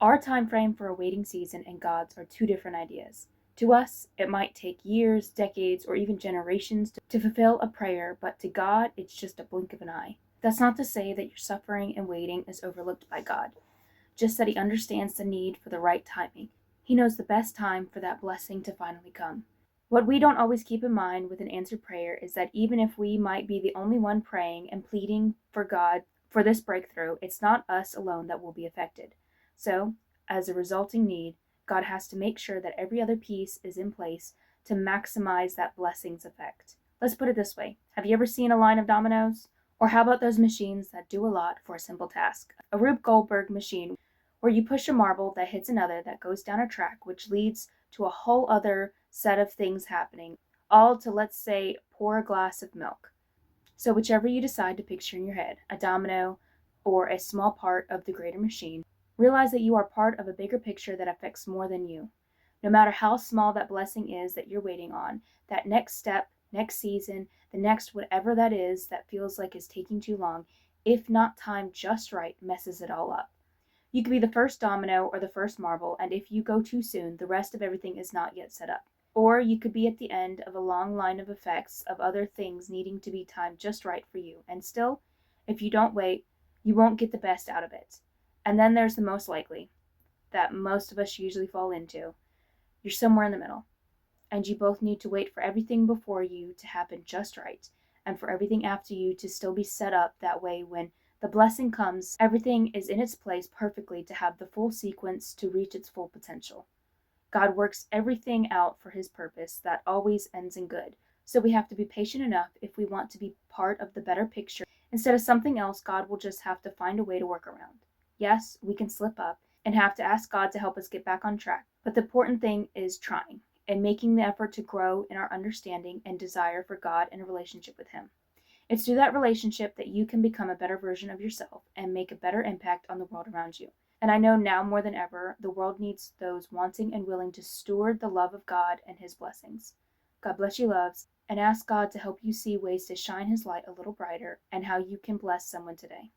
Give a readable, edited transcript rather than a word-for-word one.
Our time frame for a waiting season and God's are two different ideas. To us, it might take years, decades, or even generations to fulfill a prayer, but to God, it's just a blink of an eye. That's not to say that your suffering and waiting is overlooked by God, just that He understands the need for the right timing. He knows the best time for that blessing to finally come. What we don't always keep in mind with an answered prayer is that even if we might be the only one praying and pleading for God for this breakthrough, it's not us alone that will be affected. So, as a resulting need, God has to make sure that every other piece is in place to maximize that blessing's effect. Let's put it this way. Have you ever seen a line of dominoes? Or how about those machines that do a lot for a simple task? A Rube Goldberg machine where you push a marble that hits another that goes down a track, which leads to a whole other set of things happening, all to, let's say, pour a glass of milk. So whichever you decide to picture in your head, a domino or a small part of the greater machine, realize that you are part of a bigger picture that affects more than you. No matter how small that blessing is that you're waiting on, that next step, next season, the next whatever that is that feels like is taking too long, if not timed just right, messes it all up. You could be the first domino or the first marble, and if you go too soon, the rest of everything is not yet set up. Or you could be at the end of a long line of effects of other things needing to be timed just right for you, and still, if you don't wait, you won't get the best out of it. And then there's the most likely, that most of us usually fall into. You're somewhere in the middle, and you both need to wait for everything before you to happen just right, and for everything after you to still be set up that way when the blessing comes, everything is in its place perfectly to have the full sequence to reach its full potential. God works everything out for His purpose that always ends in good. So we have to be patient enough if we want to be part of the better picture. Instead of something else, God will just have to find a way to work around. Yes, we can slip up and have to ask God to help us get back on track. But the important thing is trying and making the effort to grow in our understanding and desire for God and a relationship with Him. It's through that relationship that you can become a better version of yourself and make a better impact on the world around you. And I know now more than ever, the world needs those wanting and willing to steward the love of God and His blessings. God bless you, loves, and ask God to help you see ways to shine His light a little brighter and how you can bless someone today.